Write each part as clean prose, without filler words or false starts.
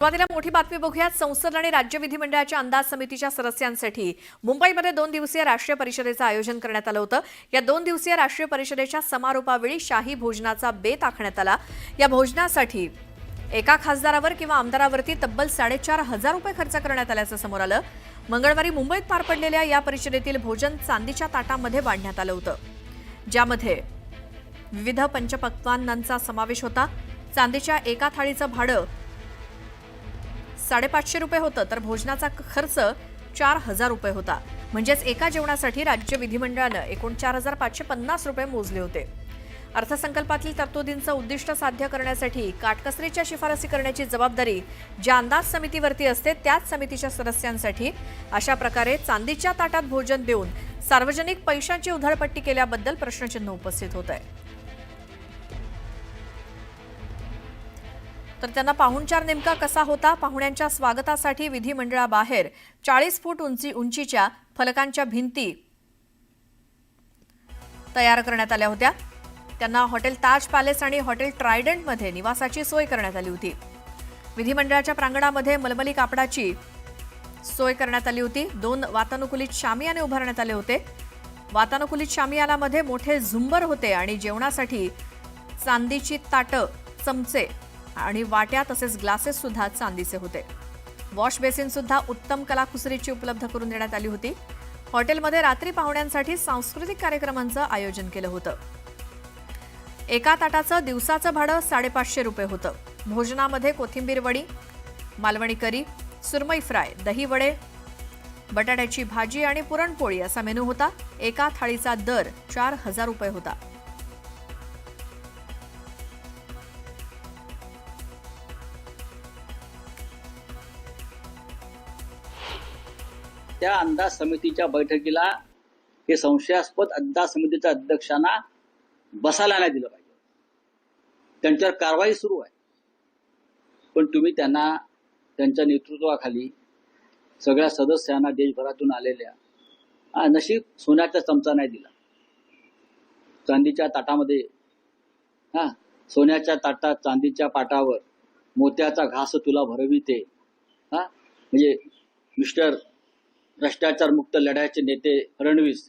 सुरुवातीला मोठी बातमी बघूयात। संसद आणि राज्य विधिमंडळाच्या अंदाज समितीच्या सदस्यांसाठी मुंबईमध्ये 2 दिवसीय राष्ट्रीय परिषदेचं आयोजन करण्यात आलं होतं। या 2 दिवसीय राष्ट्रीय परिषदेच्या समारोपावेळी शाही भोजनाचा बेत आखण्यात आला। या भोजनासाठी एका खासदारावर किंवा आमदारावरती तब्बल 4,500 रुपये खर्च करण्यात आल्याचं समोर आलं। मंगळवारी मुंबईत पार पडलेल्या या परिषदेतील भोजन चांदीच्या ताटामध्ये वाढण्यात आलं होतं, ज्यामध्ये विविध पंचपक्वान्नांचा समावेश होता। चांदीच्या एका थाळीचं भाडं 550 रुपये होतं, तर भोजनाचा खर्च 4,000 रुपये होता। म्हणजेच एका जेवणासाठी राज्य विधिमंडळानं एकूण 4,550 रुपये मोजले होते। अर्थसंकल्पातील तरतुदींचं उद्दिष्ट साध्य करण्यासाठी काटकसरीच्या शिफारसी करण्याची जबाबदारी ज्या अंदाज समितीवरती असते त्याच समितीच्या सदस्यांसाठी अशा प्रकारे चांदीच्या ताटात भोजन देऊन सार्वजनिक पैशांची उधळपट्टी केल्याबद्दल प्रश्नचिन्ह उपस्थित होत आहे। तर त्यांना पाहुणचार नेमका कसा होता? पाहुण्यांच्या स्वागतासाठी विधिमंडळाबाहेर 40 फूट उंचीच्या फलकांच्या भिंती तयार करण्यात आल्या होत्या। त्यांना हॉटेल ताज पॅलेस आणि हॉटेल ट्रायडंटमध्ये निवासाची सोय करण्यात आली होती। विधिमंडळाच्या प्रांगणामध्ये मलमली कापडाची सोय करण्यात आली होती। 2 वातानुकूलित शामियाने उभारण्यात आले होते। वातानुकूलित शामियानामध्ये मोठे झुंबर होते आणि जेवणासाठी चांदीची ताटं, चमचे आणि वाट्या तसेच ग्लासेस सुद्धा चांदीचे होते। वॉश बेसिन सुद्धा उत्तम कलाकुसरीची उपलब्ध करून देण्यात आली होती। हॉटेलमध्ये रात्री पाहुण्यांसाठी सांस्कृतिक कार्यक्रमांचं आयोजन केलं होतं। एका ताटाचं दिवसाचं भाडं 550 रुपये होतं। भोजनामध्ये कोथिंबीर वडी, मालवणी करी, सुरमई फ्राय, दही वडे, बटाट्याची भाजी आणि पुरणपोळी असा मेनू होता। एका थाळीचा दर 4,000 रुपये होता। त्या अंदाज समितीच्या बैठकीला हे संशयास्पद अंदाज समितीच्या अध्यक्षांना बसायला नाही दिलं पाहिजे। त्यांच्यावर कारवाई सुरू आहे, पण तुम्ही त्यांना त्यांच्या नेतृत्वाखाली सगळ्या सदस्यांना देशभरातून आलेल्या नशीब सोन्याचा चमचा नाही दिला। चांदीच्या ताटामध्ये सोन्याच्या ताटात चांदीच्या पाटावर मोत्याचा घास तुला भरविते म्हणजे मिस्टर भ्रष्टाचार मुक्त लढ्याचे नेते फडणवीस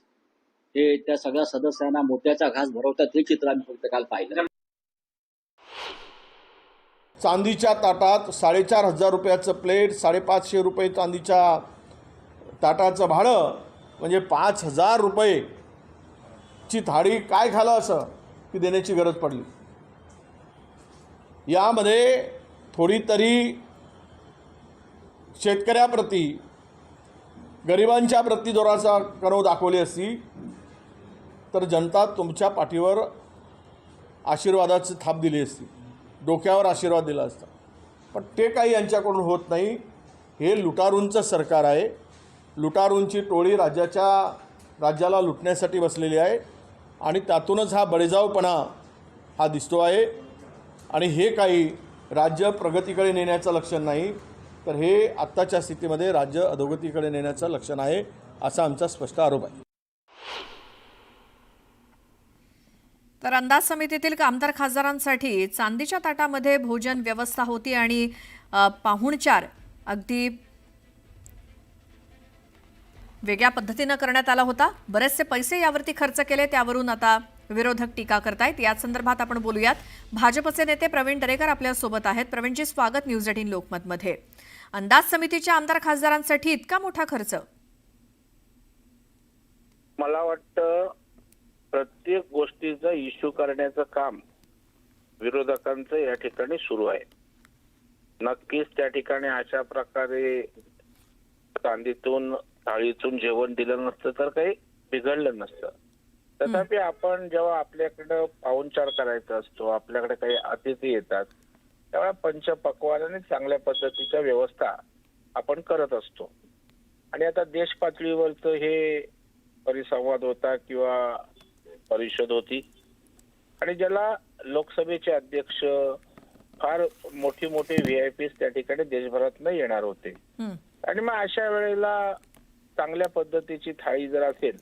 हे त्या सगळ्या सदस्यांना मोत्याचा घास भरवतात हे चित्र आम्ही फक्त काल पाहिलं। चांदीच्या ताटात 4,500 रुपयाचं प्लेट, 550 रुपये चांदीच्या ताटाचं भाडं, म्हणजे 5,000 रुपयेची थाळी काय खालं असं की देण्याची गरज पडली। यामध्ये थोडी तरी शेतकऱ्याप्रती, गरिबांच्या प्रती जोराचा कणव दाखवली असती तर जनता तुमच्या पाठीवर आशीर्वादाची थाप दिली असती, डोक्यावर आशीर्वाद दिला असता। पण ते काही यांच्याकडून होत नाही। हे लुटारूंचं सरकार आहे। लुटारूंची टोळी राज्याला लुटण्यासाठी बसलेली आहे आणि त्यातूनच हा बळेजावपणा हा दिसतो आहे। आणि हे काही राज्य प्रगतीकडे नेण्याचं लक्षण नाही, तर हे आत्ताच्या स्थितीमध्ये राज्य अधोगतीकडे नेण्याचं लक्षण आहे, असा आमचा स्पष्ट आरोप आहे। तर अंदाज समितीतील आमदार खासदारांसाठी चांदीच्या ताटामध्ये भोजन व्यवस्था होती आणि पाहुणचार अगदी वेगळ्या पद्धतीनं करण्यात आला होता। बरेचसे पैसे यावरती खर्च केले, त्यावरून आता विरोधक टीका करतायत। याच संदर्भात आपण बोलूयात। भाजपचे नेते प्रवीण दरेकर आपल्या सोबत आहेत। प्रवीणजी, स्वागत न्यूज 18 लोकमतमध्ये। अंदाज समितीच्या आमदार खासदारांसाठी इतका मोठा खर्च? मला वाटतं प्रत्येक गोष्टीचा इश्यू करण्याचं काम विरोधकांचं या ठिकाणी सुरू आहे। नक्कीच त्या ठिकाणी अशा प्रकारे चांदीतून थाळीतून जेवण दिलं नसतं तर काही बिघडलं नसतं। तथापि आपण जेव्हा आपल्याकडं पाहुणचार करायचा असतो, आपल्याकडे काही अतिथी येतात, तेव्हा पंचपक्वान्न आणि चांगल्या पद्धतीच्या व्यवस्था आपण करत असतो। आणि आता देश पातळीवरचं हे परिसंवाद होता किंवा परिषद होती आणि ज्याला लोकसभेचे अध्यक्ष, फार मोठी VIP त्या ठिकाणी देशभरातनं येणार होते। आणि मग अशा वेळेला चांगल्या पद्धतीची थाळी जर असेल,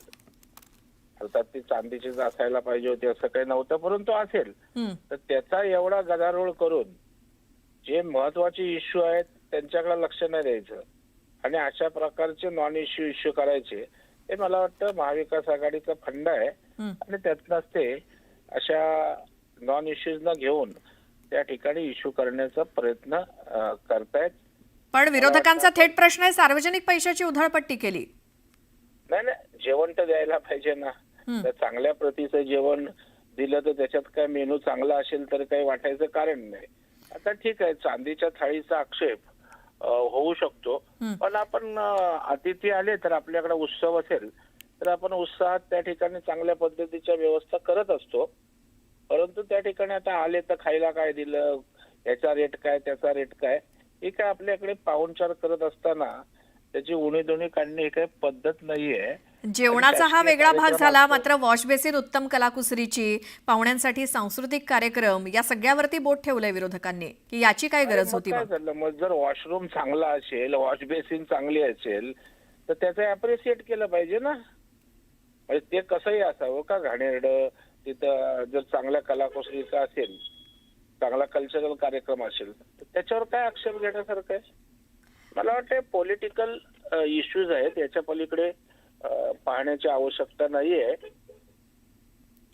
अर्थात ती चांदीचीच असायला पाहिजे होती असं काही नव्हतं, परंतु असेल तर त्याचा एवढा गदारोळ करून जे महत्वाचे इश्यू आहेत त्यांच्याकडे लक्ष नाही द्यायचं आणि अशा प्रकारचे नॉन इश्यू करायचे, हे मला वाटतं महाविकास आघाडीचा फंडा आहे. आणि त्यातनंच ते अशा नॉन इश्यूजना घेऊन त्या ठिकाणी इश्यू करण्याचा प्रयत्न करतायत. पण विरोधकांचा थेट प्रश्न आहे, सार्वजनिक पैशाची उधळपट्टी केली. नाही, जेवण तर द्यायला पाहिजे ना. तर चांगल्या प्रतीचं जेवण दिलं तर त्याच्यात काय मेनू चांगला असेल तर काही वाटायचं कारण नाही. आता ठीक आहे, चांदीच्या थाळीचा आक्षेप होऊ शकतो, पण आपण अतिथी आले तर आपल्याकडे उत्सव असेल तर आपण उत्साहात त्या ठिकाणी चांगल्या पद्धतीच्या व्यवस्था करत असतो. परंतु त्या ठिकाणी आता आले तर खायला काय दिलं, याचा रेट काय, त्याचा रेट काय, हे काय आपल्याकडे पाहुणचार करत असताना त्याची उणीधुणी काढणे ही काही पद्धत नाहीये. जेवणाचा हा वेगळा भाग झाला, मात्र वॉश बेसिन, उत्तम कलाकुसरीची, पाहुण्यांसाठी सांस्कृतिक कार्यक्रम, या सगळ्यावरती बोट ठेवलंय विरोधकांनी की याची काय गरज होती. काय झालं मग, जर वॉशरूम चांगला असेल, वॉश बेसिन चांगली असेल तर त्याचं अप्रिशिएट केलं पाहिजे ना. म्हणजे ते कसंही असावं का घाणेरडं, तिथं जर चांगल्या कलाकुसरीचा असेल, चांगला कल्चरल कार्यक्रम असेल तर त्याच्यावर काय आक्षेप घेण्यासारखं आहे. मला वाटतं पॉलिटिकल इश्यूज आहेत, याच्या पलीकडे पाहण्याची आवश्यकता नाहीये.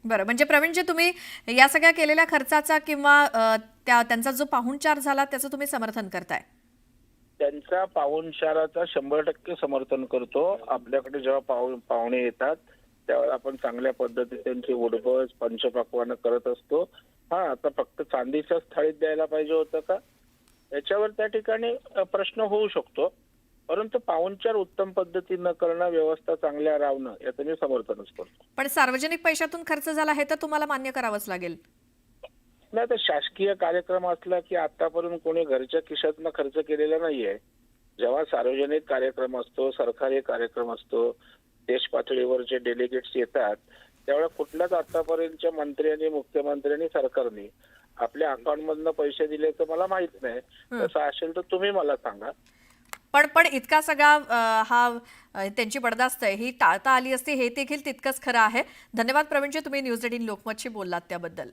बरं, म्हणजे प्रवीणजी, तुम्ही या सगळ्या केलेल्या खर्चाचा किंवा त्यांचा जो पाहुणचार झाला त्याचं तुम्ही समर्थन करताय. त्यांचा पाहुणचाराचा 100% समर्थन करतो. आपल्याकडे जेव्हा पाहुणे येतात त्यावेळेला आपण चांगल्या पद्धतीने त्यांची उडबस, पंचपक्वान्न करत असतो. आता फक्त चांदीच्याच थाळीत द्यायला पाहिजे होतं का, याच्यावर त्या ठिकाणी प्रश्न होऊ शकतो. परंतु पाहुणचार उत्तम पद्धतीनं करणं, व्यवस्था चांगल्या राहणं, याचं मी समर्थनच करतो. पण सार्वजनिक पैशातून खर्च झाला हे तर तुम्हाला मान्य करावंच लागेल. नाही, तर शासकीय कार्यक्रम असला की आतापर्यंत कोणी घरच्या खिशातनं खर्च केलेला नाहीये. जेव्हा सार्वजनिक कार्यक्रम असतो, सरकारी कार्यक्रम असतो, देश पातळीवर जे डेलिगेट्स येतात, त्यावेळेला कुठल्याच आतापर्यंतच्या मंत्र्यांनी, मुख्यमंत्र्यांनी, सरकारने आपल्या अकाउंटमधनं पैसे दिले तर मला माहित नाही. तसं असेल तर तुम्ही मला सांगा. पण इतका सगळा त्यांची बडदास्त आहे ही टाळता आली असती, हे देखील तितकंच खरं आहे. धन्यवाद प्रवीणजी, तुम्ही न्यूज 18 लोकमतशी बोललात त्याबद्दल.